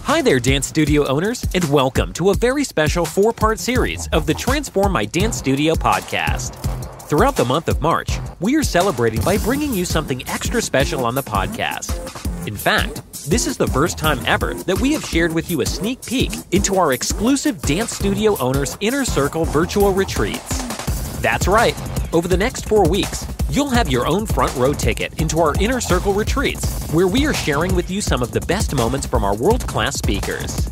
Hi there, dance studio owners, and welcome to a very special 4-part series of the Transform My Dance Studio podcast. Throughout the month of March, we are celebrating by bringing you something extra special on the podcast. In fact, this is the first time ever that we have shared with you a sneak peek into our exclusive Dance Studio Owners Inner Circle virtual retreats. That's right, over the next 4 weeks, you'll have your own front row ticket into our Inner Circle retreats, where we are sharing with you some of the best moments from our world-class speakers.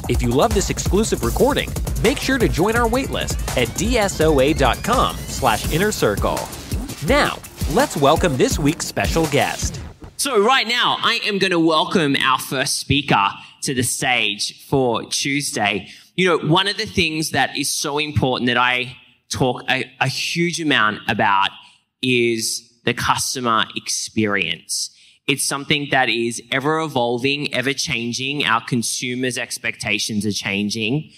If you love this exclusive recording, make sure to join our waitlist at dsoa.com/innercircle. Now, let's welcome this week's special guest. So right now, I am going to welcome our first speaker to the stage for Tuesday. You know, one of the things that is so important that I talk a huge amount about is the customer experience. It's something that is ever evolving, ever changing. Our consumers' expectations are changing.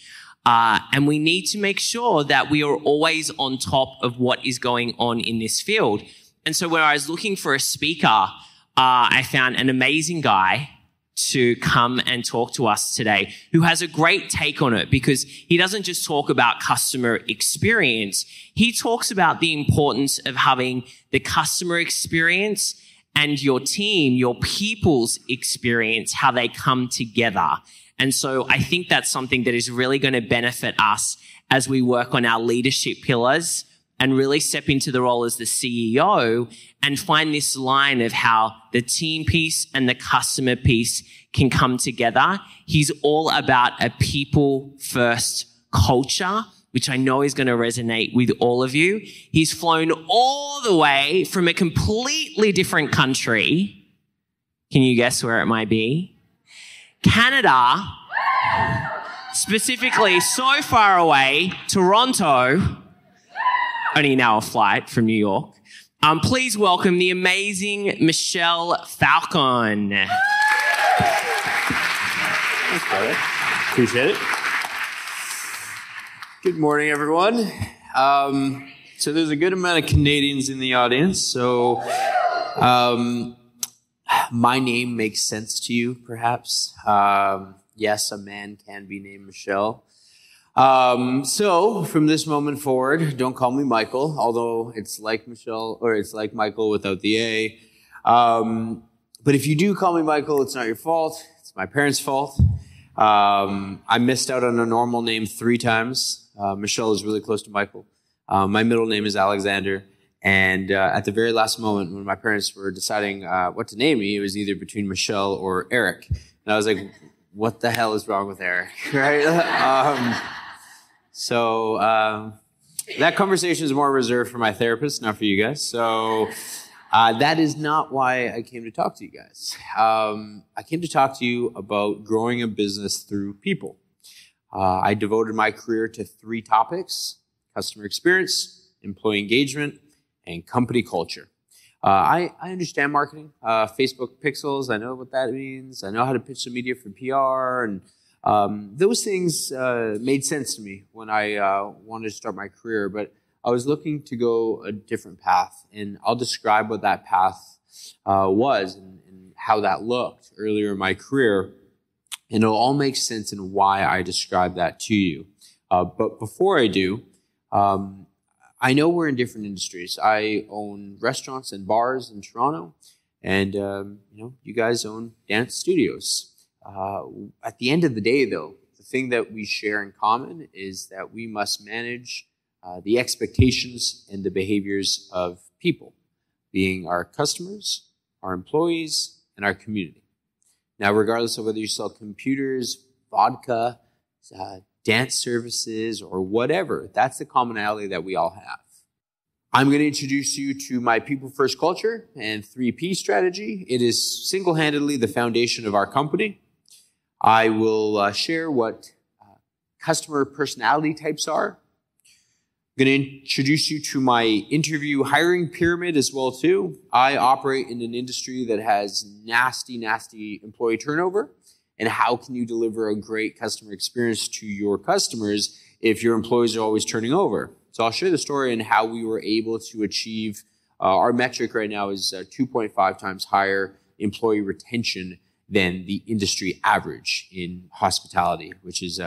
And we need to make sure that we are always on top of what is going on in this field. And so when I was looking for a speaker, I found an amazing guy to come and talk to us today who has a great take on it, because he doesn't just talk about customer experience. He talks about the importance of having the customer experience and your team, your people's experience, how they come together. And so I think that's something that is really going to benefit us as we work on our leadership pillars and really step into the role as the CEO and find this line of how the team piece and the customer piece can come together. He's all about a people-first culture, which I know is going to resonate with all of you. He's flown all the way from a completely different country. Can you guess where it might be? Canada, specifically so far away, Toronto, only now a flight from New York. Please welcome the amazing Michel Falcon. Thanks, brother. Appreciate it. Good morning, everyone. So there's a good amount of Canadians in the audience. So my name makes sense to you, perhaps. Yes, a man can be named Michel. So from this moment forward, don't call me Michael, although it's like Michel, or it's like Michael without the A. But if you do call me Michael, it's not your fault. It's my parents' fault. I missed out on a normal name 3 times. Michel is really close to Michael. My middle name is Alexander. And at the very last moment, when my parents were deciding what to name me, it was either between Michel or Eric. And I was like, what the hell is wrong with Eric? Right? So that conversation is more reserved for my therapist, not for you guys. So that is not why I came to talk to you guys. I came to talk to you about growing a business through people. I devoted my career to 3 topics: customer experience, employee engagement, and company culture. I understand marketing, Facebook pixels. I know what that means. I know how to pitch some media for PR, and those things made sense to me when I wanted to start my career, but I was looking to go a different path, and I'll describe what that path was and how that looked earlier in my career, and it'll all make sense in why I describe that to you. But before I do, I know we're in different industries. I own restaurants and bars in Toronto, and you guys own dance studios. At the end of the day, though, the thing that we share in common is that we must manage the expectations and the behaviors of people, being our customers, our employees, and our community. Now, regardless of whether you sell computers, vodka, dance services, or whatever, that's the commonality that we all have. I'm going to introduce you to my people-first culture and 3P strategy. It is single-handedly the foundation of our company. I will share what customer personality types are. I'm going to introduce you to my interview hiring pyramid as well, too. I operate in an industry that has nasty, nasty employee turnover. And how can you deliver a great customer experience to your customers if your employees are always turning over? So I'll share the story and how we were able to achieve, our metric right now is 2.5 times higher employee retention than the industry average in hospitality, which is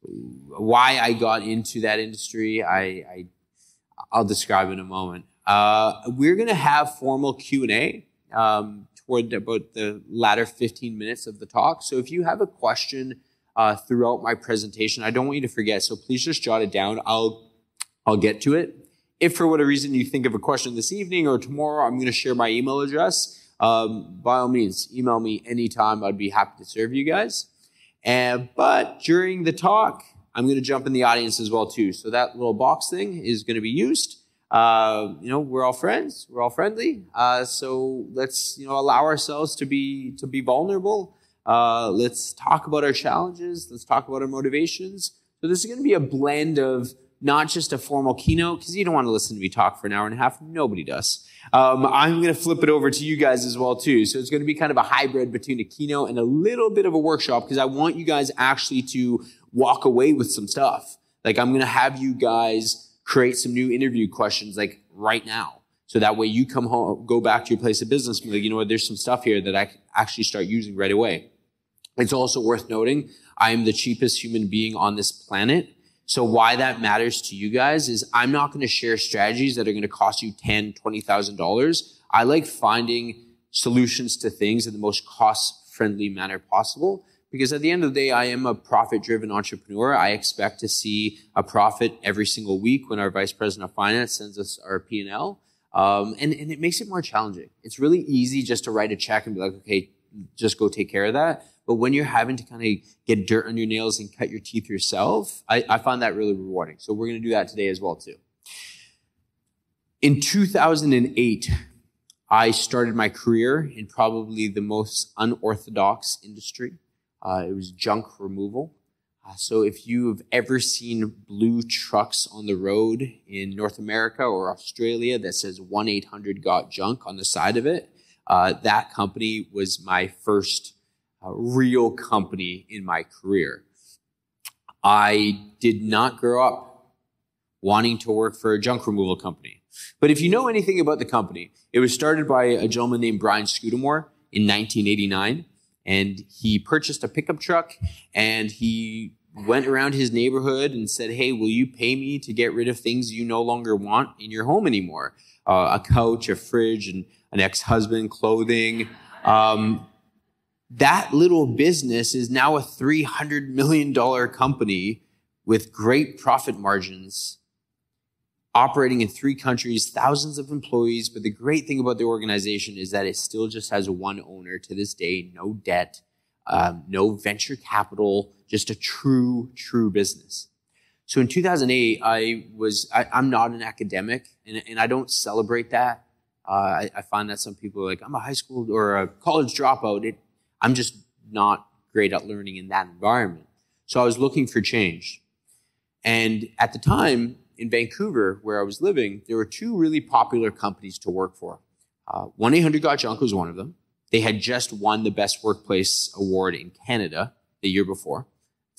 why I got into that industry. I'll describe in a moment. We're going to have formal Q&A toward about the latter 15 minutes of the talk. So if you have a question throughout my presentation, I don't want you to forget. So please just jot it down. I'll get to it. If for whatever reason you think of a question this evening or tomorrow, I'm going to share my email address. By all means, email me anytime. I'd be happy to serve you guys. But during the talk, I'm going to jump in the audience as well too. So that little box thing is going to be used. We're all friends. We're all friendly. So let's, allow ourselves to be vulnerable. Let's talk about our challenges. Let's talk about our motivations. So this is going to be a blend of not just a formal keynote, because you don't want to listen to me talk for an hour and a half. Nobody does. I'm going to flip it over to you guys as well too. So it's going to be kind of a hybrid between a keynote and a little bit of a workshop, because I want you guys actually to walk away with some stuff. Like, I'm going to have you guys create some new interview questions like right now. So that way you come home, go back to your place of business and be like, you know what, there's some stuff here that I can actually start using right away. It's also worth noting, I am the cheapest human being on this planet. So why that matters to you guys is I'm not going to share strategies that are going to cost you $10,000, $20,000. I like finding solutions to things in the most cost-friendly manner possible, because at the end of the day, I am a profit-driven entrepreneur. I expect to see a profit every single week when our vice president of finance sends us our P&L. And it makes it more challenging. It's really easy just to write a check and be like, okay, just go take care of that. But when you're having to kind of get dirt on your nails and cut your teeth yourself, I find that really rewarding. So we're going to do that today as well too. In 2008, I started my career in probably the most unorthodox industry. It was junk removal. So if you've ever seen blue trucks on the road in North America or Australia that says 1-800-GOT-JUNK on the side of it, that company was my first real company in my career. I did not grow up wanting to work for a junk removal company. But if you know anything about the company, it was started by a gentleman named Brian Scudamore in 1989. And he purchased a pickup truck and he went around his neighborhood and said, hey, will you pay me to get rid of things you no longer want in your home anymore? A couch, a fridge, and an ex-husband, clothing. That little business is now a $300 million company with great profit margins, operating in 3 countries, thousands of employees. But the great thing about the organization is that it still just has one owner to this day, no debt, no venture capital, just a true business. So in 2008, I'm not an academic, and I don't celebrate that. I find that some people are like, I'm a high school or a college dropout. I'm just not great at learning in that environment. So I was looking for change. And at the time, in Vancouver, where I was living, there were 2 really popular companies to work for. 1-800-GOT-JUNK was one of them. They had just won the Best Workplace Award in Canada the year before.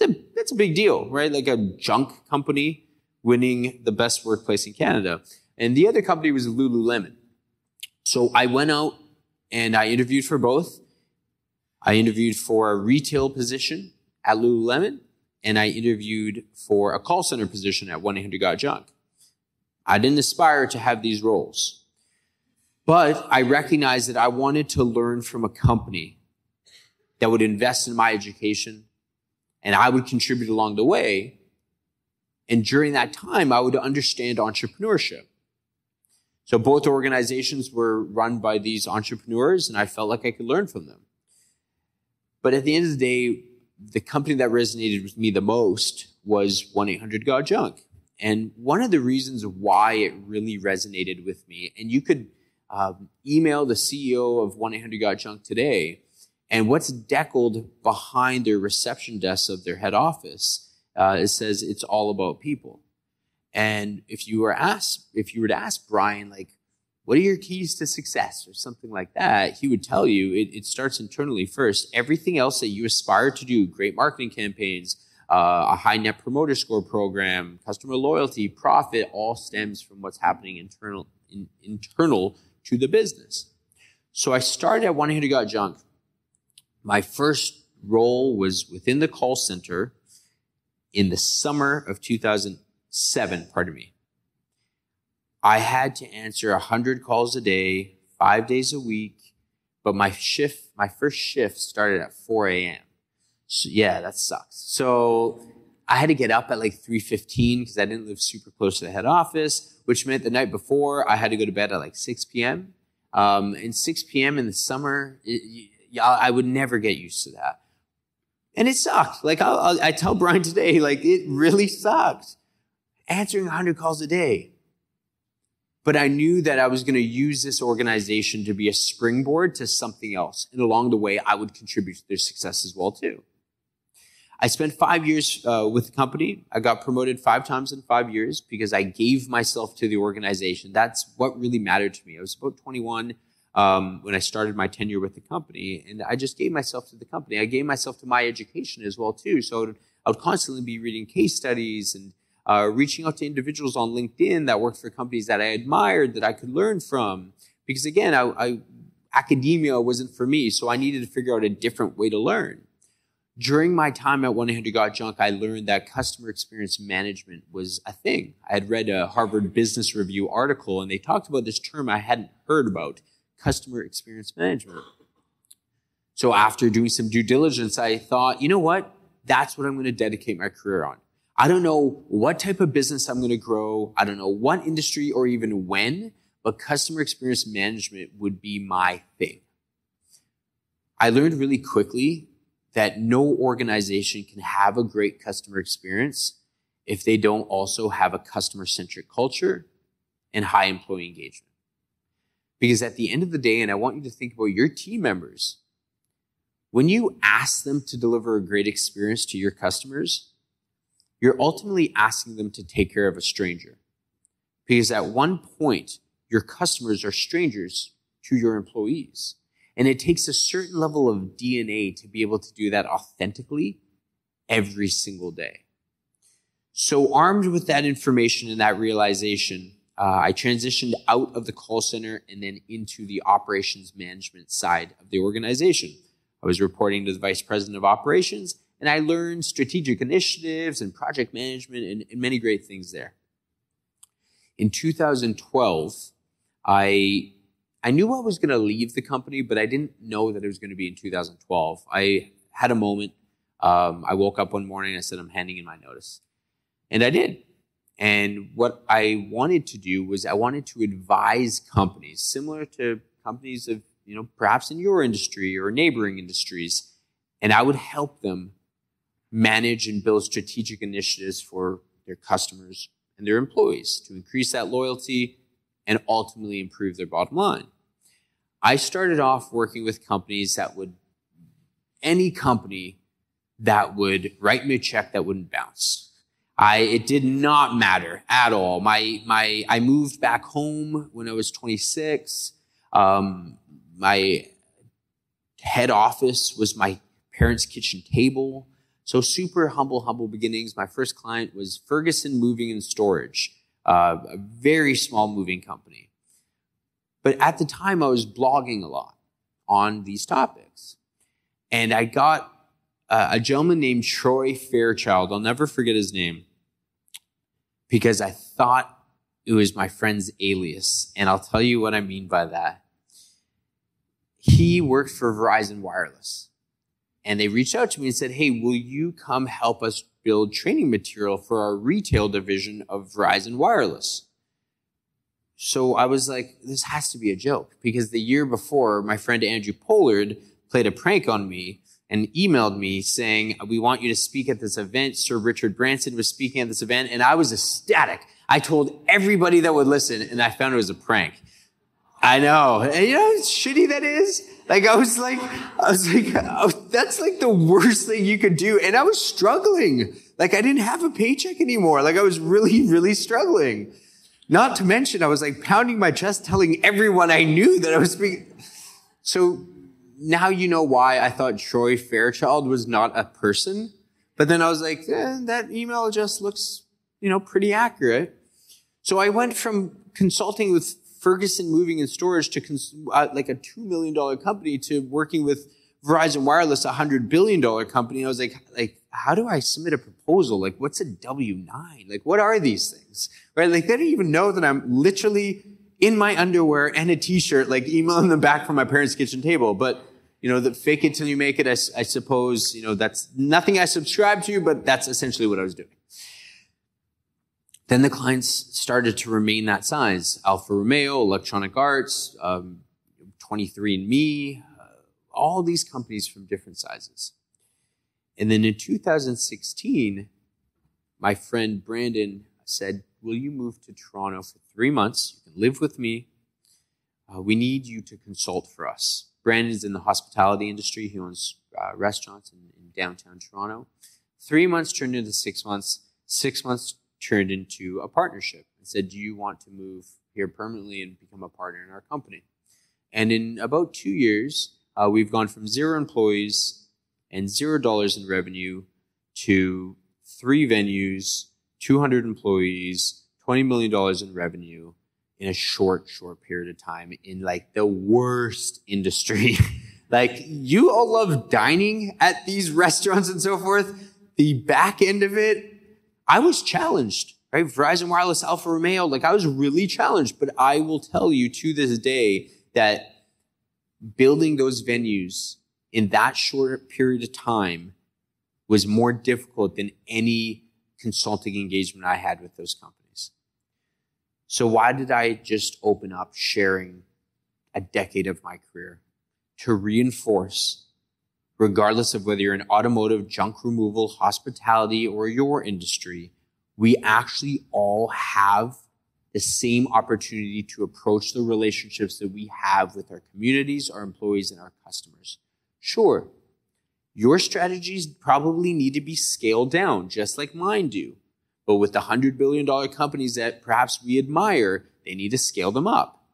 That's a big deal, right? Like a junk company winning the Best Workplace in Canada. And the other company was Lululemon. So I went out and I interviewed for both. I interviewed for a retail position at Lululemon, and I interviewed for a call center position at 1-800-GOT-JUNK. I didn't aspire to have these roles, but I recognized that I wanted to learn from a company that would invest in my education, and I would contribute along the way. And during that time, I would understand entrepreneurship. So both organizations were run by these entrepreneurs, and I felt like I could learn from them. But at the end of the day, the company that resonated with me the most was 1-800-GOT-JUNK. And one of the reasons why it really resonated with me, and you could email the CEO of 1-800-GOT-JUNK today, and what's deckled behind their reception desk of their head office, it says it's all about people. And if you were to ask Brian, like, what are your keys to success or something like that, he would tell you it starts internally first. Everything else that you aspire to do, great marketing campaigns, a high net promoter score program, customer loyalty, profit, all stems from what's happening internal to the business. So I started at 1-800-GOT-JUNK My first role was within the call center in the summer of 2007, pardon me. I had to answer 100 calls a day, 5 days a week, but my first shift started at 4 a.m. So yeah, that sucks. So I had to get up at like 3:15 because I didn't live super close to the head office, which meant the night before I had to go to bed at like 6 p.m. And 6 p.m. in the summer, I would never get used to that. And it sucked. Like I tell Brian today, like it really sucked. Answering 100 calls a day. But I knew that I was going to use this organization to be a springboard to something else. And along the way, I would contribute to their success as well, too. I spent 5 years with the company. I got promoted 5 times in 5 years because I gave myself to the organization. That's what really mattered to me. I was about 21 when I started my tenure with the company. And I just gave myself to the company. I gave myself to my education as well, too. So I would constantly be reading case studies and reaching out to individuals on LinkedIn that worked for companies that I admired, that I could learn from. Because again, academia wasn't for me, so I needed to figure out a different way to learn. During my time at 1-800-GOT-JUNK, I learned that customer experience management was a thing. I had read a Harvard Business Review article, and they talked about this term I hadn't heard about, customer experience management. So after doing some due diligence, I thought, you know what? That's what I'm going to dedicate my career on. I don't know what type of business I'm going to grow. I don't know what industry or even when, but customer experience management would be my thing. I learned really quickly that no organization can have a great customer experience if they don't also have a customer-centric culture and high employee engagement. Because at the end of the day, and I want you to think about your team members, when you ask them to deliver a great experience to your customers, you're ultimately asking them to take care of a stranger. Because at one point, your customers are strangers to your employees. And it takes a certain level of DNA to be able to do that authentically every single day. So armed with that information and that realization, I transitioned out of the call center and then into the operations management side of the organization. I was reporting to the vice president of operations, and I learned strategic initiatives and project management and many great things there. In 2012, I knew I was going to leave the company, but I didn't know that it was going to be in 2012. I had a moment. I woke up one morning and I said, I'm handing in my notice. And I did. And what I wanted to do was I wanted to advise companies, similar to companies of, perhaps in your industry or neighboring industries, and I would help them manage and build strategic initiatives for their customers and their employees to increase that loyalty and ultimately improve their bottom line. I started off working with companies any company that would write me a check that wouldn't bounce. It did not matter at all. I moved back home when I was 26. My head office was my parents' kitchen table. So super humble beginnings. My first client was Ferguson Moving and Storage, a very small moving company. But at the time, I was blogging a lot on these topics. And I got a gentleman named Troy Fairchild. I'll never forget his name because I thought it was my friend's alias. And I'll tell you what I mean by that. He worked for Verizon Wireless. And they reached out to me and said, hey, will you come help us build training material for our retail division of Verizon Wireless? So I was like, this has to be a joke. Because the year before, my friend Andrew Pollard played a prank on me and emailed me saying, we want you to speak at this event. Sir Richard Branson was speaking at this event. And I was ecstatic. I told everybody that would listen, and I found it was a prank. I know. And you know how shitty that is? I was like, oh, that's like the worst thing you could do. And I was struggling. I didn't have a paycheck anymore. I was really, really struggling. Not to mention, I was pounding my chest, telling everyone I knew that I was speaking. So now you know why I thought Troy Fairchild was not a person. But then I was like, that email just looks, pretty accurate. So I went from consulting with Ferguson Moving and Storage to a $2 million company to working with Verizon Wireless, $100 billion company. I was like, how do I submit a proposal? Like, what's a W-9? Like, what are these things? Right? Like, they don't even know that I'm literally in my underwear and a t-shirt, like emailing them back from my parents' kitchen table. But, the fake it till you make it, I suppose, that's nothing I subscribe to, but that's essentially what I was doing. Then the clients started to remain that size. Alfa Romeo, Electronic Arts, 23andMe, all these companies from different sizes. And then in 2016, my friend Brandon said, will you move to Toronto for 3 months? You can live with me. We need you to consult for us. Brandon's in the hospitality industry. He owns restaurants in downtown Toronto. 3 months turned into 6 months. 6 months turned into a partnership. I said, do you want to move here permanently and become a partner in our company? And in about 2 years, we've gone from 0 employees and $0 in revenue to 3 venues, 200 employees, $20 million in revenue in a short period of time in like the worst industry. Like, you all love dining at these restaurants and so forth. The back end of it, I was challenged, right? Verizon Wireless, Alfa Romeo, like I was really challenged. But I will tell you to this day that building those venues in that short period of time was more difficult than any consulting engagement I had with those companies. So why did I just open up sharing a decade of my career? To reinforce, regardless of whether you're in automotive, junk removal, hospitality, or your industry, we actually all have the same opportunity to approach the relationships that we have with our communities, our employees, and our customers. Sure, your strategies probably need to be scaled down, just like mine do. But with the $100 billion companies that perhaps we admire, they need to scale them up.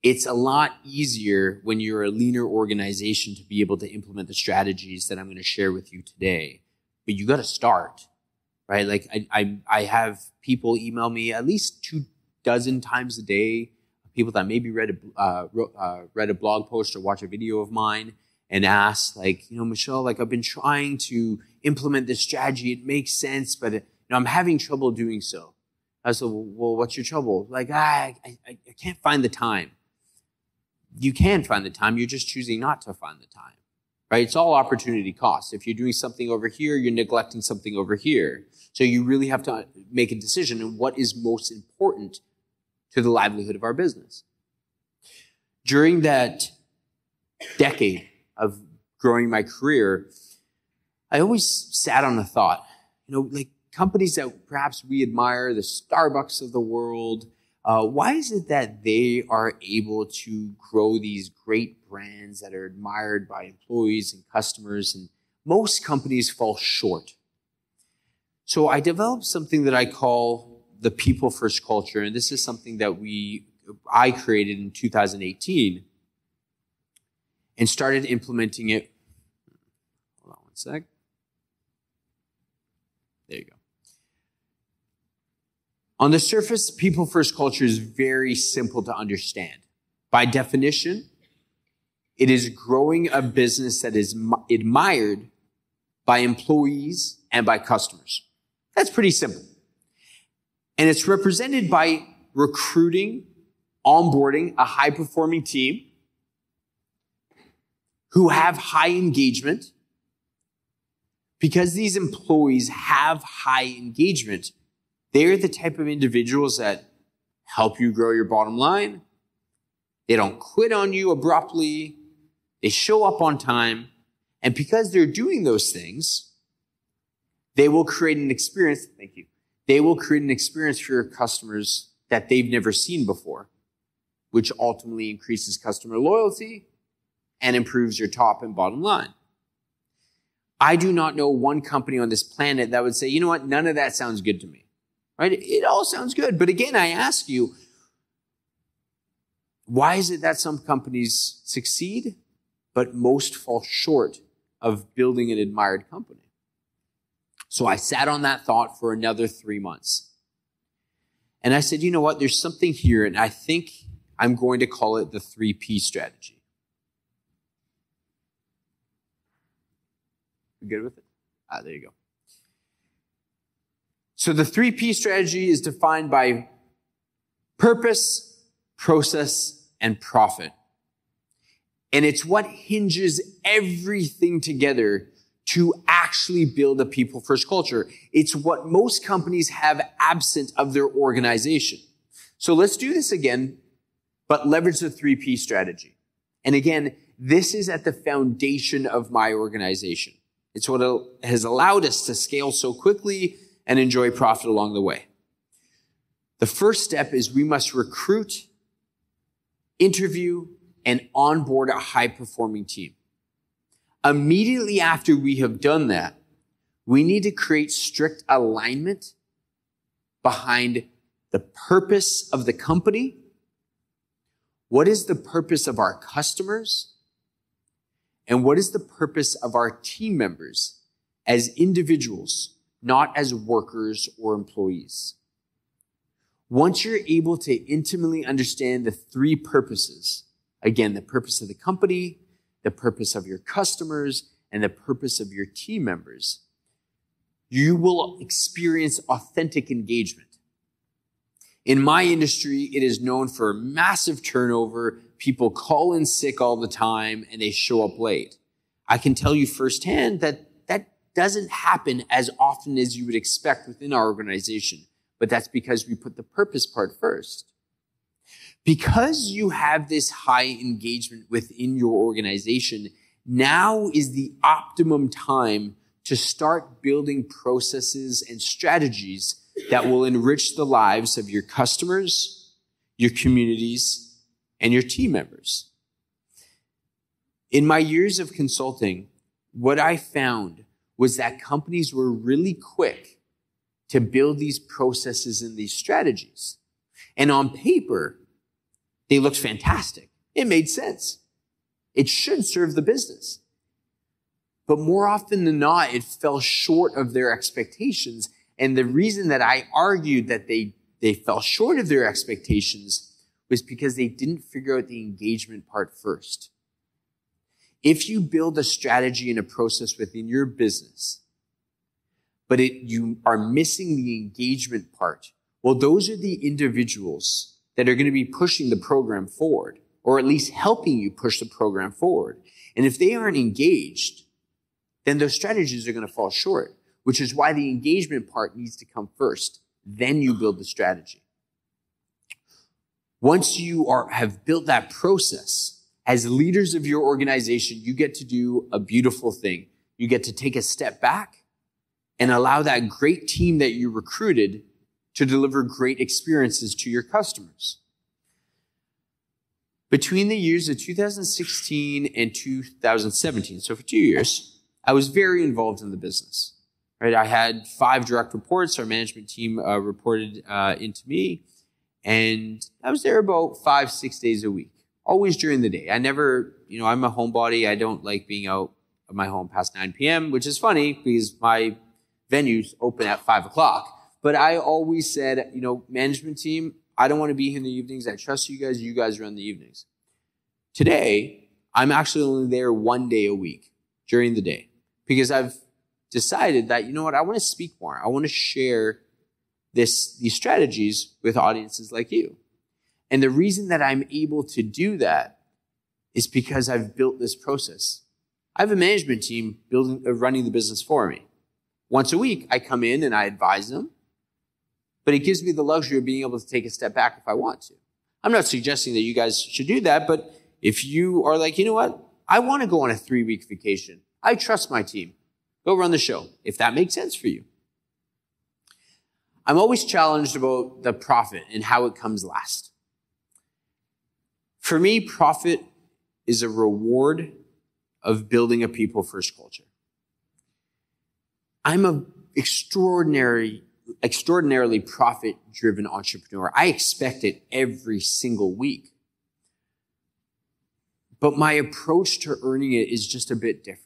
It's a lot easier when you're a leaner organization to be able to implement the strategies that I'm going to share with you today. But you got to start, right? Like I have people email me at least 24 times a day, people that maybe read a blog post or watch a video of mine and ask, like, Michel, like I've been trying to implement this strategy. It makes sense, but I'm having trouble doing so. I said, well, what's your trouble? Like, I can't find the time. You can find the time. You're just choosing not to find the time, right? It's all opportunity cost. If you're doing something over here, you're neglecting something over here. So you really have to make a decision on what is most important to the livelihood of our business. During that decade of growing my career, I always sat on a thought, like companies that perhaps we admire, the Starbucks of the world, why is it that they are able to grow these great brands that are admired by employees and customers, and most companies fall short? So I developed something that I call the people first culture, and this is something that I created in 2018 and started implementing it. Hold on one sec. There you go. On the surface, people first culture is very simple to understand. By definition, it is growing a business that is admired by employees and by customers. That's pretty simple. And it's represented by recruiting, onboarding a high-performing team who have high engagement. Because these employees have high engagement, they're the type of individuals that help you grow your bottom line. They don't quit on you abruptly. They show up on time. And because they're doing those things, they will create an experience. Thank you. They will create an experience for your customers that they've never seen before, which ultimately increases customer loyalty and improves your top and bottom line. I do not know one company on this planet that would say, you know what, none of that sounds good to me, right? It all sounds good. But again, I ask you, why is it that some companies succeed, but most fall short of building an admired company? So I sat on that thought for another 3 months. And I said, you know what, there's something here, and I think I'm going to call it the 3P strategy. We good with it? There you go. So the 3P strategy is defined by purpose, process, and profit. And it's what hinges everything together to actually build a people-first culture. It's what most companies have absent of their organization. So let's do this again, but leverage the 3P strategy. And again, this is at the foundation of my organization. It's what has allowed us to scale so quickly and enjoy profit along the way. The first step is we must recruit, interview, and onboard a high-performing team. Immediately after we have done that, we need to create strict alignment behind the purpose of the company. What is the purpose of our customers? And what is the purpose of our team members as individuals, not as workers or employees? Once you're able to intimately understand the three purposes, again, the purpose of the company, the purpose of your customers, and the purpose of your team members, you will experience authentic engagement. In my industry, it is known for massive turnover. People call in sick all the time and they show up late. I can tell you firsthand that that doesn't happen as often as you would expect within our organization, but that's because we put the purpose part first. Because you have this high engagement within your organization, now is the optimum time to start building processes and strategies that will enrich the lives of your customers, your communities, and your team members. In my years of consulting, what I found was that companies were really quick to build these processes and these strategies. And on paper, they looked fantastic. It made sense. It should serve the business. But more often than not, it fell short of their expectations. And the reason that I argued that they fell short of their expectations was because they didn't figure out the engagement part first. If you build a strategy and a process within your business, but you are missing the engagement part, well, those are the individuals that are going to be pushing the program forward, or at least helping you push the program forward. And if they aren't engaged, then those strategies are going to fall short, which is why the engagement part needs to come first. Then you build the strategy. Once you have built that process, as leaders of your organization, you get to do a beautiful thing. You get to take a step back and allow that great team that you recruited to deliver great experiences to your customers. Between the years of 2016 and 2017, so for 2 years, I was very involved in the business. Right? I had 5 direct reports. Our management team reported into me, and I was there about 5-6 days a week, always during the day. I never, I'm a homebody. I don't like being out of my home past 9 p.m., which is funny because my venues open at 5 o'clock. But I always said, management team, I don't want to be here in the evenings. I trust you guys run the evenings. Today, I'm actually only there 1 day a week during the day because I've decided that, I want to speak more. I want to share these strategies with audiences like you. And the reason that I'm able to do that is because I've built this process. I have a management team running the business for me. Once a week, I come in and I advise them. But it gives me the luxury of being able to take a step back if I want to. I'm not suggesting that you guys should do that, but if you are like, I want to go on a 3-week vacation. I trust my team. Go run the show, if that makes sense for you. I'm always challenged about the profit and how it comes last. For me, profit is a reward of building a people-first culture. I'm an extraordinarily profit-driven entrepreneur. I expect it every single week. But my approach to earning it is just a bit different.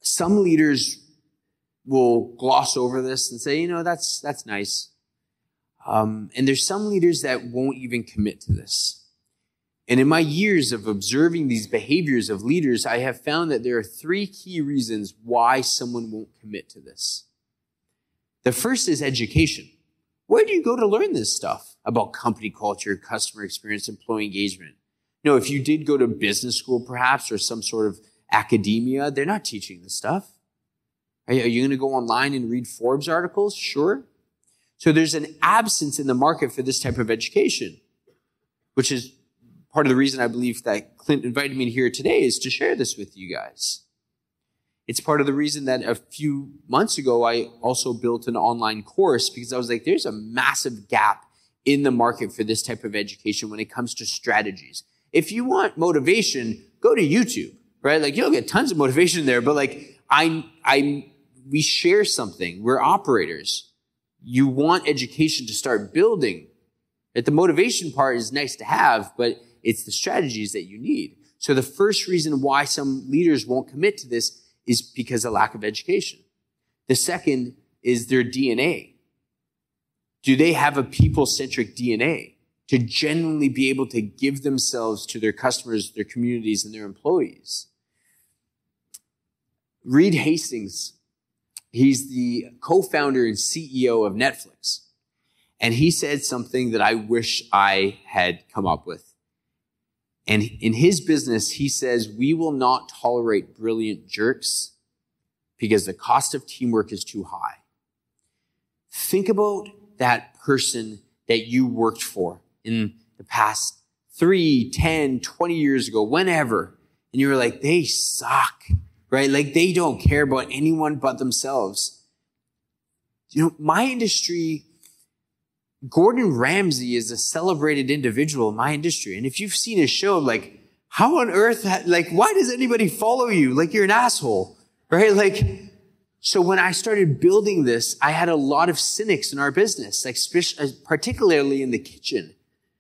Some leaders will gloss over this and say, that's nice. And there's some leaders that won't even commit to this. And in my years of observing these behaviors of leaders, I have found that there are 3 key reasons why someone won't commit to this. The first is education. Where do you go to learn this stuff about company culture, customer experience, employee engagement? You know, if you did go to business school perhaps or some sort of academia, they're not teaching this stuff. Are you going to go online and read Forbes articles? Sure. So there's an absence in the market for this type of education, which is part of the reason I believe that Clint invited me here today is to share this with you guys. It's part of the reason that a few months ago, I also built an online course because I was like, there's a massive gap in the market for this type of education when it comes to strategies. If you want motivation, go to YouTube, right? Like you'll get tons of motivation there, but like we share something. We're operators. You want education to start building. That the motivation part is nice to have, but it's the strategies that you need. So the first reason why some leaders won't commit to this is because of lack of education. The second is their DNA. Do they have a people-centric DNA to genuinely be able to give themselves to their customers, their communities, and their employees? Reed Hastings, he's the co-founder and CEO of Netflix. And he said something that I wish I had come up with. And in his business, he says, we will not tolerate brilliant jerks because the cost of teamwork is too high. Think about that person that you worked for in the past 3, 10, 20 years ago, whenever. And you were like, they suck, right? Like they don't care about anyone but themselves. You know, my industry, Gordon Ramsay is a celebrated individual in my industry. And if you've seen his show, like, how on earth, like, why does anybody follow you? Like, you're an asshole, right? Like, so when I started building this, I had a lot of cynics in our business, like, particularly in the kitchen,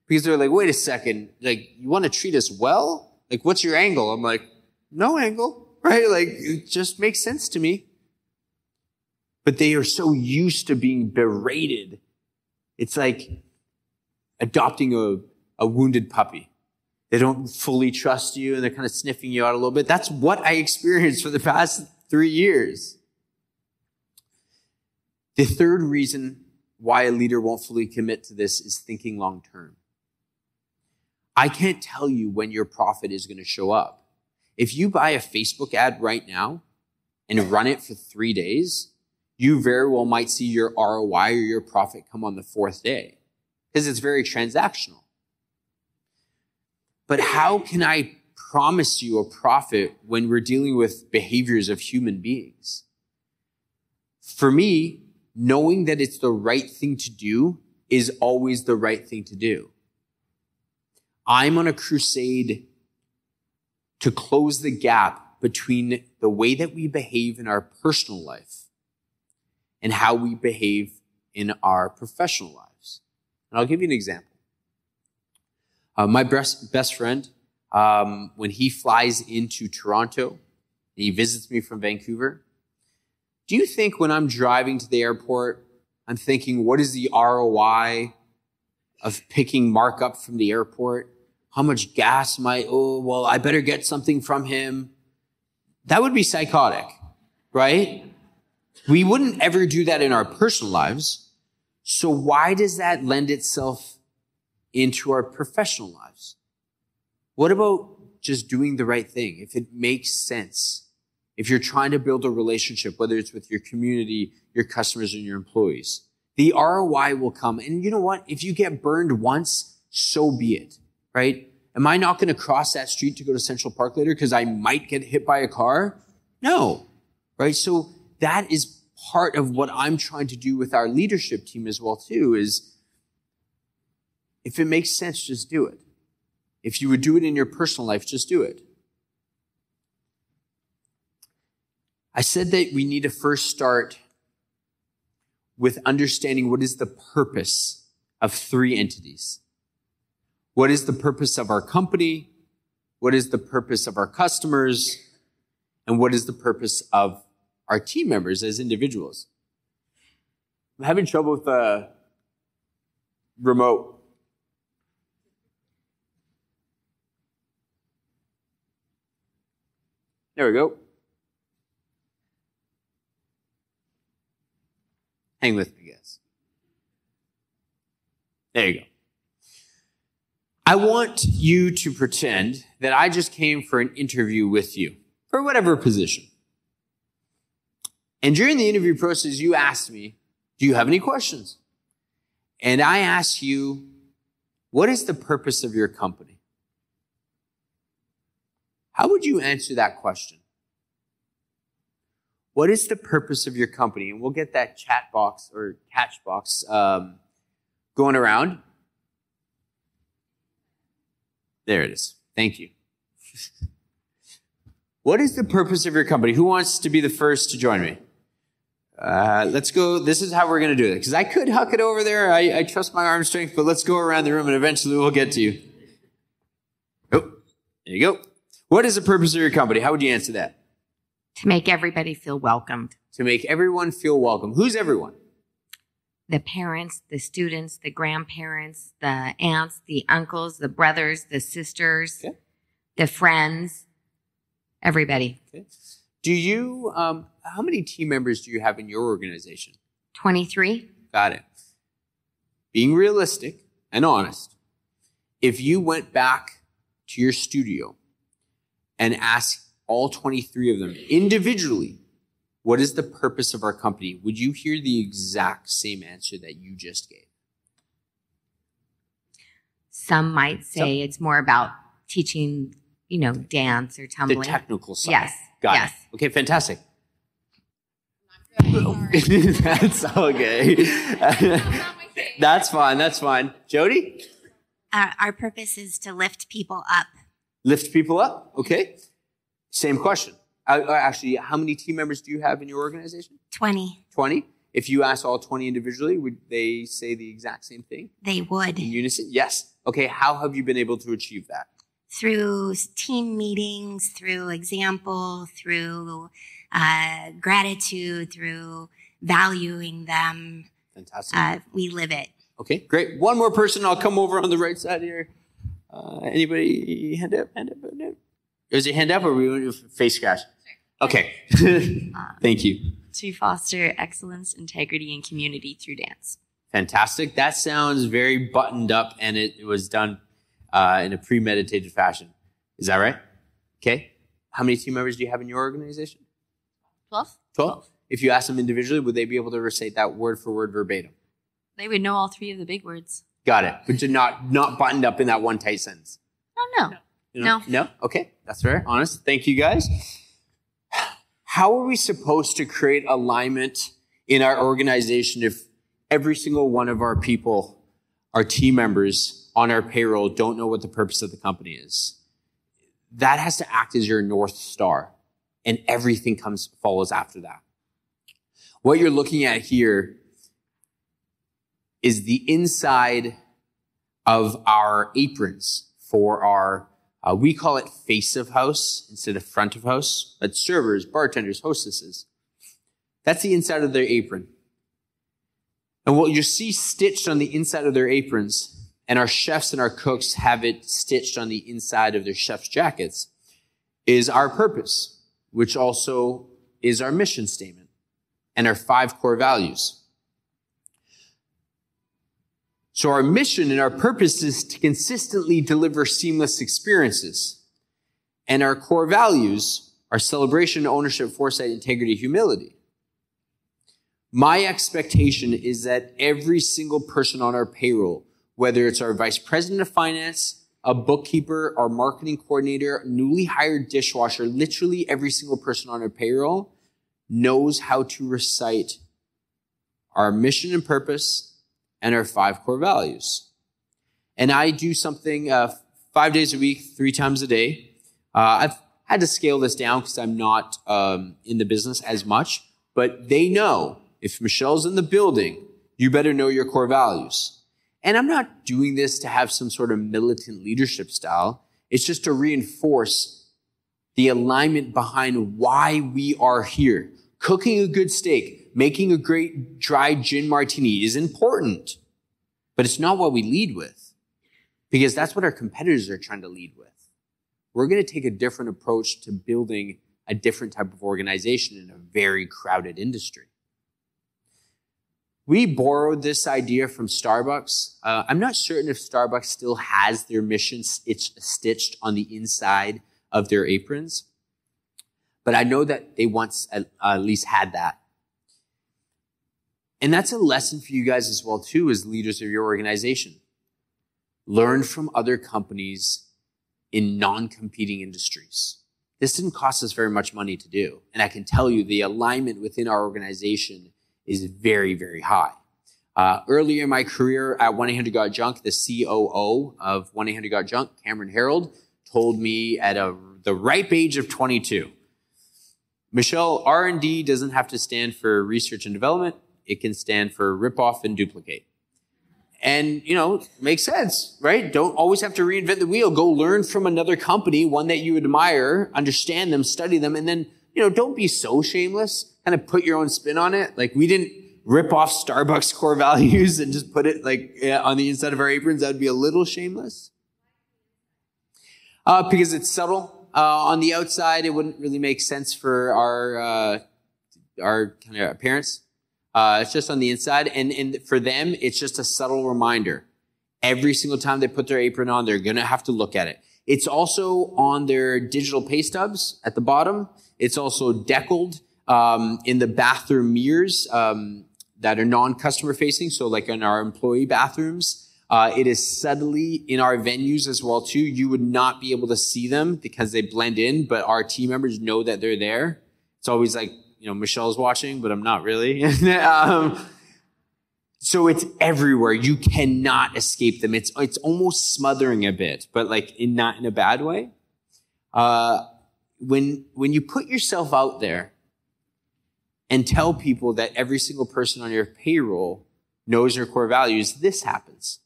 because they're like, wait a second, like, you want to treat us well? Like, what's your angle? I'm like, no angle, right? Like, it just makes sense to me. But they are so used to being berated. It's like adopting a wounded puppy. They don't fully trust you and they're kind of sniffing you out a little bit. That's what I experienced for the past 3 years. The third reason why a leader won't fully commit to this is thinking long term. I can't tell you when your profit is going to show up. If you buy a Facebook ad right now and run it for 3 days, you very well might see your ROI or your profit come on the 4th day because it's very transactional. But how can I promise you a profit when we're dealing with behaviors of human beings? For me, knowing that it's the right thing to do is always the right thing to do. I'm on a crusade to close the gap between the way that we behave in our personal life and how we behave in our professional lives. And I'll give you an example. My best friend, when he flies into Toronto, he visits me from Vancouver. Do you think when I'm driving to the airport, I'm thinking, what is the ROI of picking Mark up from the airport? How much gas I better get something from him. That would be psychotic, right? We wouldn't ever do that in our personal lives. So why does that lend itself into our professional lives? What about just doing the right thing? If it makes sense, if you're trying to build a relationship, whether it's with your community, your customers, and your employees, the ROI will come. And you know what? If you get burned once, so be it, right? Am I not going to cross that street to go to Central Park later because I might get hit by a car? No, right? So that is part of what I'm trying to do with our leadership team as well, too, is if it makes sense, just do it. If you would do it in your personal life, just do it. I said that we need to first start with understanding what is the purpose of 3 entities. What is the purpose of our company? What is the purpose of our customers? And what is the purpose of our team members as individuals? I'm having trouble with the remote. There we go. Hang with me, guys. There you go. I want you to pretend that I just came for an interview with you for whatever position. And during the interview process, you asked me, do you have any questions? And I asked you, what is the purpose of your company? How would you answer that question? What is the purpose of your company? And we'll get that chat box or catch box going around. There it is. Thank you. What is the purpose of your company? Who wants to be the first to join me? Let's go. This is how we're going to do it. Because I could huck it over there. I trust my arm strength, but let's go around the room and eventually we'll get to you. Oh, there you go. What is the purpose of your company? How would you answer that? To make everybody feel welcomed. To make everyone feel welcome. Who's everyone? The parents, the students, the grandparents, the aunts, the uncles, the brothers, the sisters, okay. The friends, everybody. Okay. Do you, how many team members do you have in your organization? 23. Got it. Being realistic and honest, if you went back to your studio and asked all 23 of them individually, what is the purpose of our company? Would you hear the exact same answer that you just gave? Some might say it's more about teaching, dance or tumbling. The technical side. Yes. Got it. Okay, fantastic. That's okay. That's fine. That's fine. Jody? Our purpose is to lift people up. Lift people up? Okay. Same question. Actually, how many team members do you have in your organization? 20. 20? If you asked all 20 individually, would they say the exact same thing? They would. In unison? Yes. Okay, how have you been able to achieve that? Through team meetings, through example, through gratitude, through valuing them. Fantastic. We live it. Okay, great. One more person. I'll come over on the right side here. Anybody? Hand up, hand up, hand up. Is it hand up or we face scratch? Okay. Thank you. To foster excellence, integrity, and community through dance. Fantastic. That sounds very buttoned up, and it was done in a premeditated fashion. Is that right? Okay. How many team members do you have in your organization? 12. 12? If you ask them individually, would they be able to recite that word for word verbatim? They would know all 3 of the big words. Got it. But you're not buttoned up in that one tight sentence. Oh, no. No? Okay. That's fair. Honest. Thank you, guys. How are we supposed to create alignment in our organization if every single one of our people, our team members on our payroll, don't know what the purpose of the company is? That has to act as your North Star, and everything follows after that. What you're looking at here is the inside of our aprons for our we call it face of house instead of front of house. That's servers, bartenders, hostesses. That's the inside of their apron. And what you see stitched on the inside of their aprons, and our chefs and our cooks have it stitched on the inside of their chef's jackets, is our purpose, which also is our mission statement and our 5 core values. So our mission and our purpose is to consistently deliver seamless experiences. And our core values are celebration, ownership, foresight, integrity, humility. My expectation is that every single person on our payroll, whether it's our vice president of finance, a bookkeeper, our marketing coordinator, newly hired dishwasher, literally every single person on our payroll knows how to recite our mission and purpose and our 5 core values. And I do something 5 days a week, 3 times a day. I've had to scale this down because I'm not in the business as much, but they know if Michelle's in the building, you better know your core values. And I'm not doing this to have some sort of militant leadership style. It's just to reinforce the alignment behind why we are here. Cooking a good steak, making a great dry gin martini is important, but it's not what we lead with, because that's what our competitors are trying to lead with. We're going to take a different approach to building a different type of organization in a very crowded industry. We borrowed this idea from Starbucks. I'm not certain if Starbucks still has their mission stitched on the inside of their aprons, but I know that they once at least had that. And that's a lesson for you guys as well, too, as leaders of your organization. Learn from other companies in non-competing industries. This didn't cost us very much money to do. And I can tell you the alignment within our organization is very, very high. Earlier in my career at 1-800-GOT-JUNK, the COO of 1-800-GOT-JUNK, Cameron Harold, told me at the ripe age of 22, Michel, R&D doesn't have to stand for research and development. It can stand for rip off and duplicate. And, makes sense, right? Don't always have to reinvent the wheel. Go learn from another company, one that you admire, understand them, study them, and then, don't be so shameless. Kind of put your own spin on it. Like, we didn't rip off Starbucks core values and just put it on the inside of our aprons. That would be a little shameless. Because it's subtle. On the outside, it wouldn't really make sense for our kind of appearance. It's just on the inside. And for them, it's just a subtle reminder. Every single time they put their apron on, they're going to have to look at it. It's also on their digital pay stubs at the bottom. It's also deckled in the bathroom mirrors that are non-customer facing. So like in our employee bathrooms. It is subtly in our venues as well, too. You would not be able to see them because they blend in, but our team members know that they're there. It's always like, Michelle's watching, but I'm not really. So it's everywhere. You cannot escape them. It's almost smothering a bit, but not in a bad way. When you put yourself out there and tell people that every single person on your payroll knows your core values, this happens.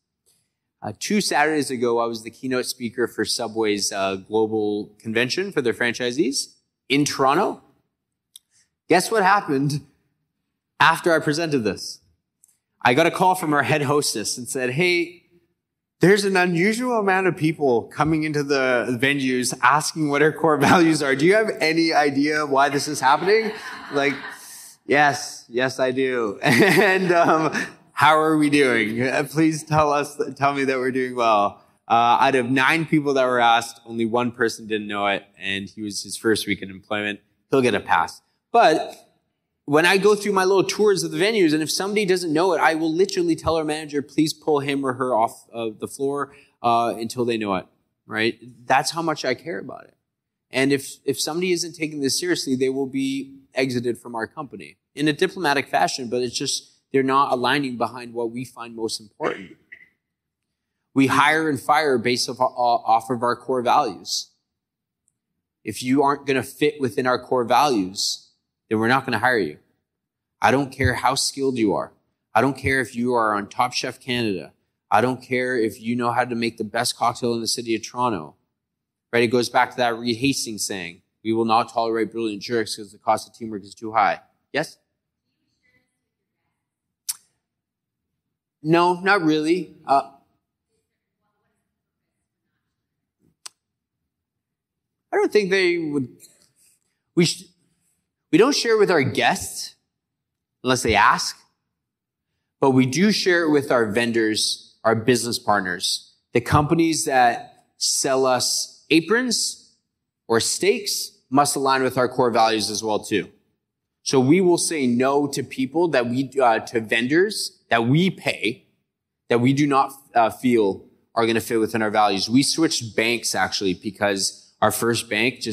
2 Saturdays ago, I was the keynote speaker for Subway's global convention for their franchisees in Toronto. Guess what happened after I presented this? I got a call from our head hostess and said, hey, there's an unusual amount of people coming into the venues asking what our core values are. Do you have any idea why this is happening? Yes, I do. And how are we doing? Please tell me that we're doing well. Out of 9 people that were asked, only 1 person didn't know it, and he was his first week in employment. He'll get a pass. But when I go through my little tours of the venues, and if somebody doesn't know it, I will literally tell our manager, please pull him or her off of the floor until they know it, right? That's how much I care about it. And if somebody isn't taking this seriously, they will be exited from our company in a diplomatic fashion, but it's just they're not aligning behind what we find most important. We hire and fire based off of our core values. If you aren't going to fit within our core values, then we're not going to hire you. I don't care how skilled you are. I don't care if you are on Top Chef Canada. I don't care if you know how to make the best cocktail in the city of Toronto. Right? It goes back to that Reed Hastings saying, we will not tolerate brilliant jerks because the cost of teamwork is too high. Yes? No, not really. I don't think they would. We don't share it with our guests unless they ask, but we do share it with our vendors, our business partners, the companies that sell us aprons or steaks must align with our core values as well too. So we will say no to people to vendors that we pay, that we do not feel are going to fit within our values. We switched banks actually because our first bank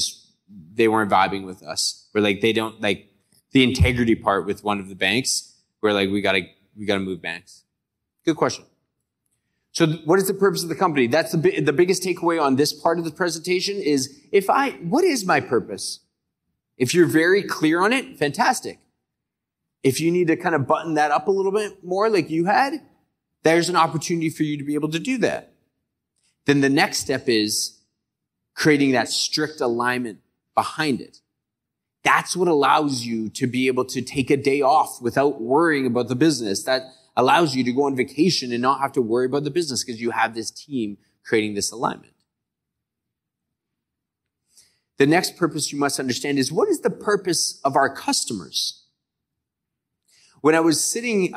they weren't vibing with us. We're they don't the integrity part with one of the banks. We're we gotta move banks. Good question. So what is the purpose of the company? That's the biggest takeaway on this part of the presentation is what is my purpose? If you're very clear on it, fantastic. If you need to kind of button that up a little bit more like you had, there's an opportunity for you to be able to do that. Then the next step is creating that strict alignment behind it. That's what allows you to be able to take a day off without worrying about the business. That allows you to go on vacation and not have to worry about the business because you have this team creating this alignment. the next purpose you must understand is, what is the purpose of our customers? When I was sitting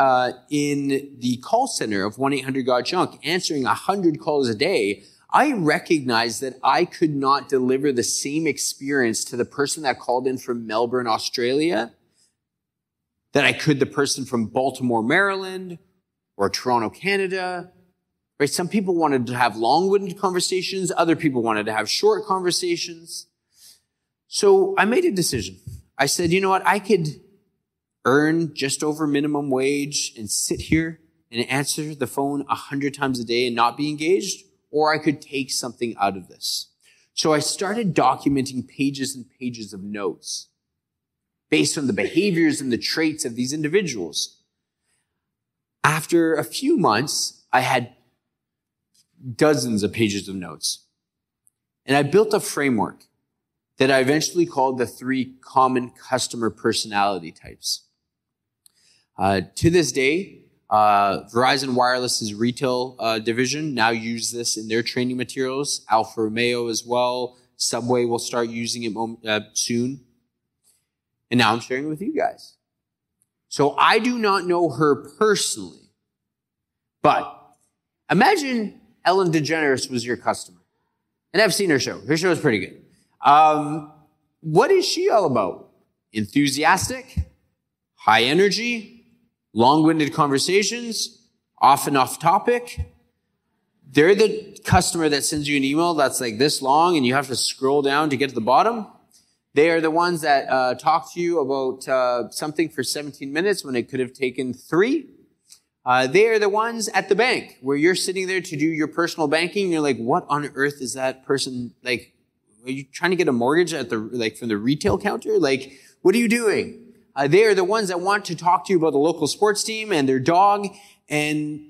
in the call center of 1-800-GOT-JUNK, answering 100 calls a day, I recognized that I could not deliver the same experience to the person that called in from Melbourne, Australia, that I could the person from Baltimore, Maryland, or Toronto, Canada. Right? Some people wanted to have long-winded conversations. Other people wanted to have short conversations. So I made a decision. I said, you know what? I could earn just over minimum wage and sit here and answer the phone 100 times a day and not be engaged, or I could take something out of this. So I started documenting pages and pages of notes based on the behaviors and the traits of these individuals. After a few months, I had dozens of pages of notes. And I built a framework that I eventually called the 3 common customer personality types. To this day, Verizon Wireless's retail division now use this in their training materials. Alfa Romeo as well. Subway will start using it soon. And now I'm sharing it with you guys. So I do not know her personally, but imagine Ellen DeGeneres was your customer. And I've seen her show. Her show is pretty good. What is she all about? Enthusiastic, high energy, long-winded conversations, often off topic. They're the customer that sends you an email that's like this long and you have to scroll down to get to the bottom. They are the ones that talk to you about something for 17 minutes when it could have taken 3. They are the ones at the bank where you're sitting there to do your personal banking. And you're like, what on earth is that person like? Are you trying to get a mortgage at from the retail counter? Like, what are you doing? They are the ones that want to talk to you about the local sports team and their dog, and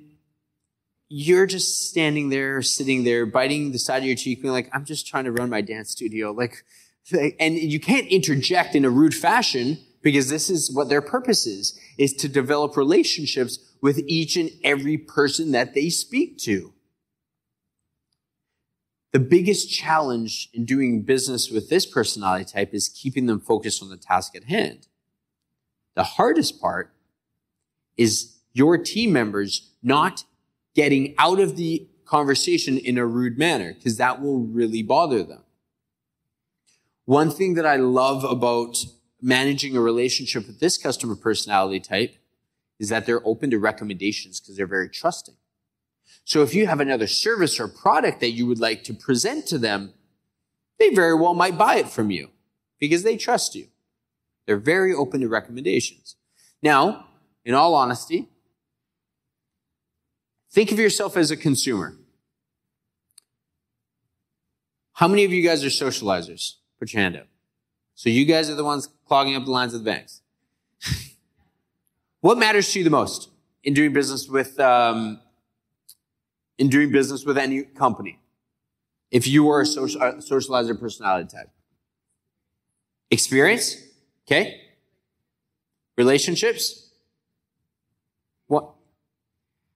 you're just standing there, sitting there, biting the side of your cheek, being like, I'm just trying to run my dance studio. And you can't interject in a rude fashion, because this is what their purpose is to develop relationships with each and every person that they speak to. The biggest challenge in doing business with this personality type is keeping them focused on the task at hand. The hardest part is your team members not getting out of the conversation in a rude manner, because that will really bother them. One thing that I love about managing a relationship with this customer personality type is that they're open to recommendations because they're very trusting. So if you have another service or product that you would like to present to them, they very well might buy it from you because they trust you. They're very open to recommendations. Now, in all honesty, think of yourself as a consumer. How many of you guys are socializers? Put your hand up. So you guys are the ones clogging up the lines of the banks. What matters to you the most in doing business with any company? If you are a socializer personality type. Experience? Okay. Relationships? What?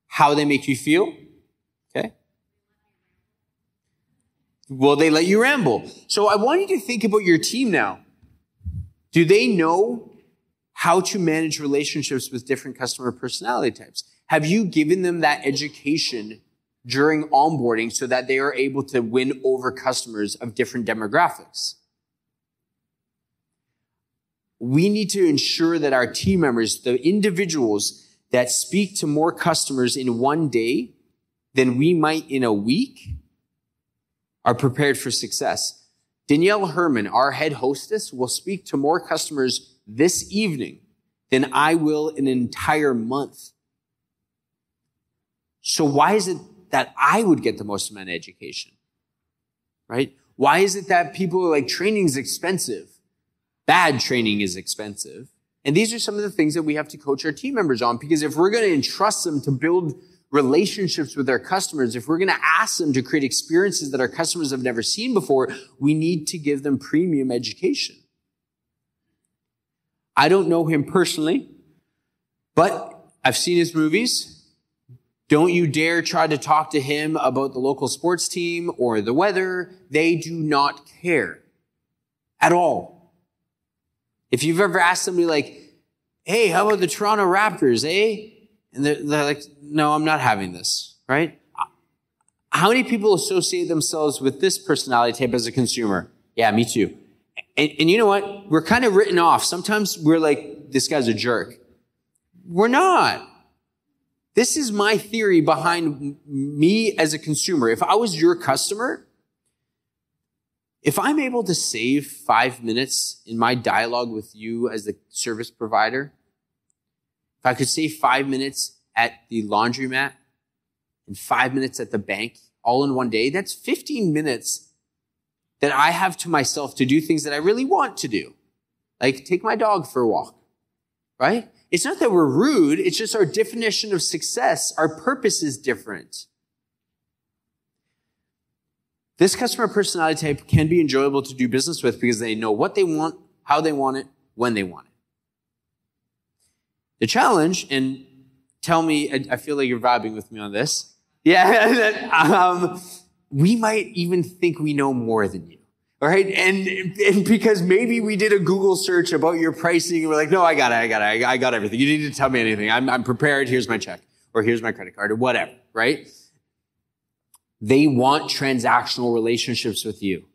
How they make you feel? Okay. Will they let you ramble? So I want you to think about your team now. Do they know how to manage relationships with different customer personality types? Have you given them that education during onboarding so that they are able to win over customers of different demographics? We need to ensure that our team members, the individuals that speak to more customers in one day than we might in a week, are prepared for success. Danielle Herman, our head hostess, will speak to more customers this evening than I will in an entire month. So why is it that I would get the most amount of education? Right? Why is it that people are like, training is expensive? Bad training is expensive. And these are some of the things that we have to coach our team members on, because if we're going to entrust them to build relationships with our customers, if we're going to ask them to create experiences that our customers have never seen before, we need to give them premium education. I don't know him personally, but I've seen his movies. Don't you dare try to talk to him about the local sports team or the weather. They do not care. at all. If you've ever asked somebody like, hey, how about the Toronto Raptors, eh? And they're like, no, I'm not having this, right? How many people associate themselves with this personality type as a consumer? Yeah, me too. And you know what? We're kind of written off. Sometimes we're like, this guy's a jerk. We're not. This is my theory behind me as a consumer. If I was your customer, if I'm able to save 5 minutes in my dialogue with you as the service provider, if I could save 5 minutes at the laundromat and 5 minutes at the bank all in one day, that's 15 minutes that I have to myself to do things that I really want to do. Like take my dog for a walk, right? It's not that we're rude. It's just our definition of success. Our purpose is different. This customer personality type can be enjoyable to do business with because they know what they want, how they want it, when they want it. The challenge, and tell me, I feel like you're vibing with me on this. Yeah, we might even think we know more than you. All right. And because maybe we did a Google search about your pricing and we're like, no, I got everything. You need to tell me anything. I'm prepared. Here's my check or here's my credit card or whatever. Right. They want transactional relationships with you.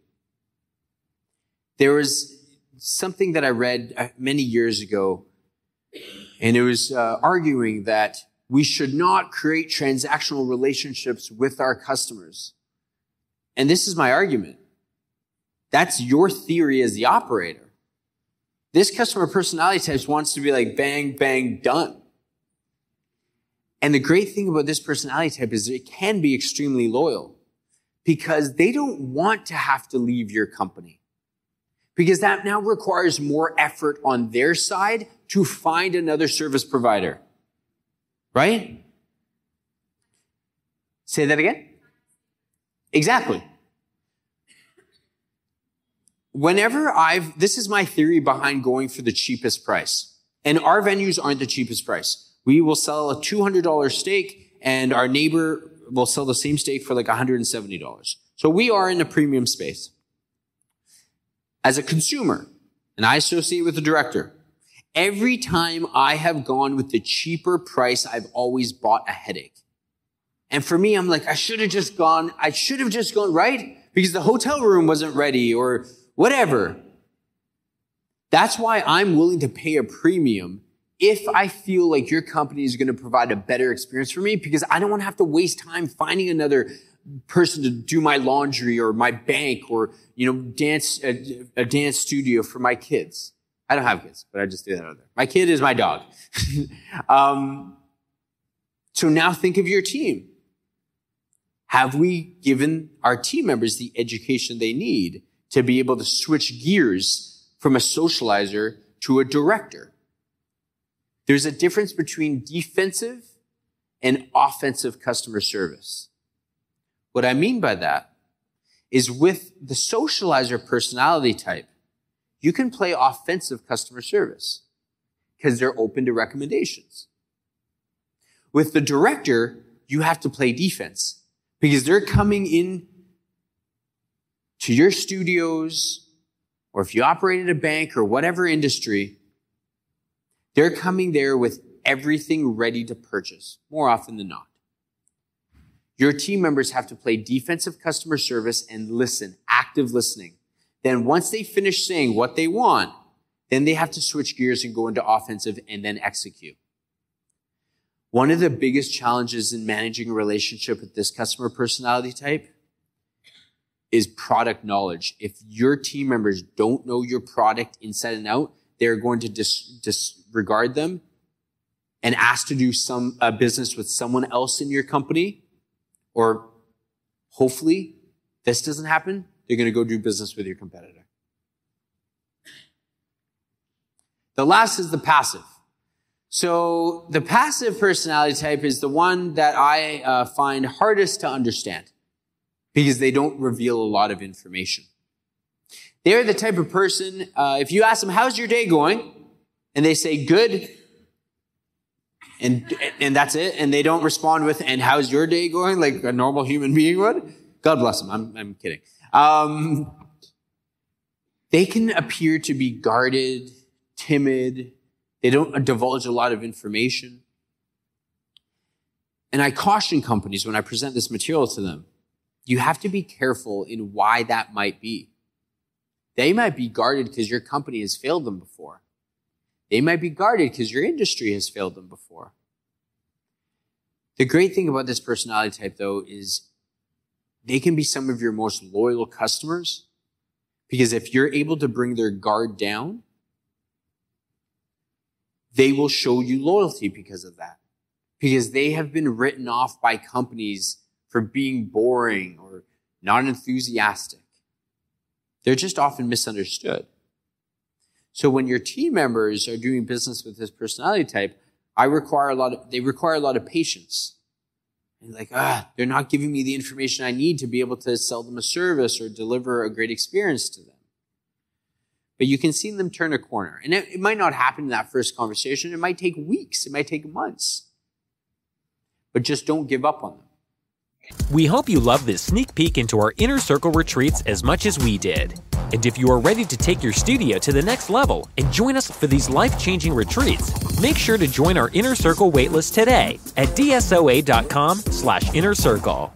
There was something that I read many years ago, and it was arguing that we should not create transactional relationships with our customers. And this is my argument. That's your theory as the operator. This customer personality type wants to be like bang, bang, done. And the great thing about this personality type is it can be extremely loyal because they don't want to have to leave your company. Because that now requires more effort on their side to find another service provider. Right? Say that again? Exactly. This is my theory behind going for the cheapest price. And our venues aren't the cheapest price. We will sell a $200 steak and our neighbor will sell the same steak for like $170. So we are in a premium space. As a consumer, and I associate with the director, every time I have gone with the cheaper price, I've always bought a headache. And for me, I'm like, I should have just gone, right? Because the hotel room wasn't ready or whatever. That's why I'm willing to pay a premium if I feel like your company is going to provide a better experience for me, because I don't want to have to waste time finding another person to do my laundry or my bank or, a dance studio for my kids. I don't have kids, but I just do that out there. My kid is my dog. So now think of your team. Have we given our team members the education they need to be able to switch gears from a socializer to a director? There's a difference between defensive and offensive customer service. What I mean by that is with the socializer personality type, you can play offensive customer service because they're open to recommendations. With the director, you have to play defense because they're coming in to your studios, or if you operate at a bank or whatever industry, they're coming there with everything ready to purchase, more often than not. Your team members have to play defensive customer service and listen, active listening. Then once they finish saying what they want, then they have to switch gears and go into offensive and then execute. One of the biggest challenges in managing a relationship with this customer personality type is product knowledge. If your team members don't know your product inside and out, they're going to disregard them and ask to do some business with someone else in your company. Or hopefully this doesn't happen. They're going to go do business with your competitor. The last is the passive. So the passive personality type is the one that I find hardest to understand because they don't reveal a lot of information. They're the type of person, if you ask them, how's your day going? And they say, good. And that's it. And they don't respond with, and how's your day going? Like a normal human being would. God bless them. I'm kidding. they can appear to be guarded, timid. They don't divulge a lot of information. And I caution companies when I present this material to them, you have to be careful in why that might be. They might be guarded because your company has failed them before. They might be guarded because your industry has failed them before. The great thing about this personality type, though, is they can be some of your most loyal customers, because if you're able to bring their guard down, they will show you loyalty because of that. Because they have been written off by companies for being boring or not enthusiastic. They're just often misunderstood. So when your team members are doing business with this personality type, they require a lot of patience. And like, they're not giving me the information I need to be able to sell them a service or deliver a great experience to them. But you can see them turn a corner. And it might not happen in that first conversation. It might take weeks. It might take months. But just don't give up on them. We hope you love this sneak peek into our Inner Circle retreats as much as we did. And if you are ready to take your studio to the next level and join us for these life-changing retreats, make sure to join our Inner Circle waitlist today at dsoa.com/innercircle.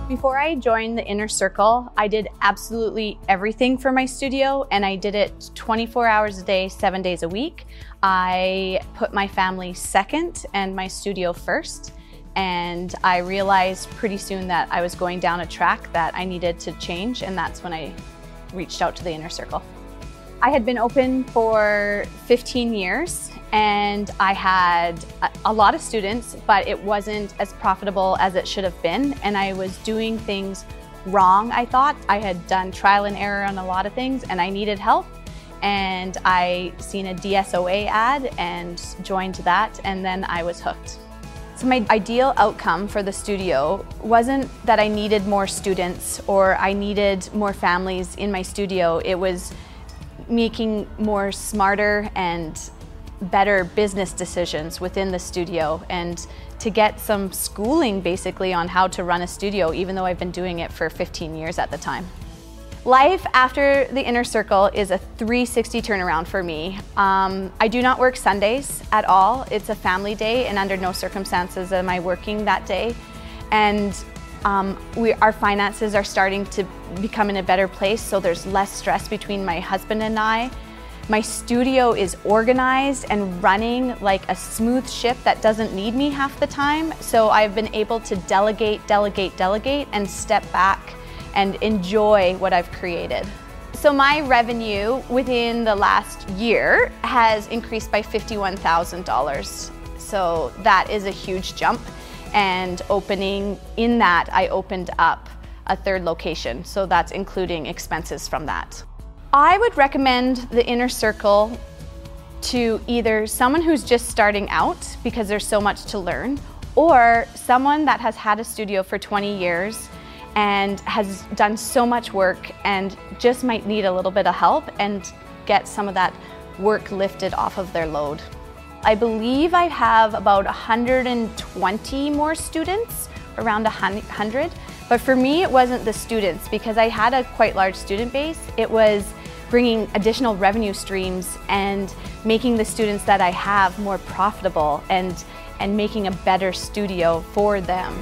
Before I joined the Inner Circle, I did absolutely everything for my studio, and I did it 24 hours a day, 7 days a week. I put my family second and my studio first. And I realized pretty soon that I was going down a track that I needed to change, and that's when I reached out to the Inner Circle. I had been open for 15 years, and I had a lot of students, but it wasn't as profitable as it should have been, and I was doing things wrong, I thought. I had done trial and error on a lot of things, and I needed help. And I seen a DSOA ad and joined that, and then I was hooked. So my ideal outcome for the studio wasn't that I needed more students or I needed more families in my studio. It was making more smarter and better business decisions within the studio, and to get some schooling basically on how to run a studio, even though I've been doing it for 15 years at the time. Life after the Inner Circle is a 360 turnaround for me. I do not work Sundays at all. It's a family day, and under no circumstances am I working that day. And our finances are starting to become in a better place, so there's less stress between my husband and I. My studio is organized and running like a smooth ship that doesn't need me half the time. So I've been able to delegate, and step back and enjoy what I've created. So my revenue within the last year has increased by $51,000. So that is a huge jump. And opening in that, I opened up a third location. So that's including expenses from that. I would recommend the Inner Circle to either someone who's just starting out because there's so much to learn, or someone that has had a studio for 20 years and has done so much work and just might need a little bit of help and get some of that work lifted off of their load. I believe I have about 120 more students, around 100, but for me it wasn't the students because I had a quite large student base. It was bringing additional revenue streams and making the students that I have more profitable and making a better studio for them.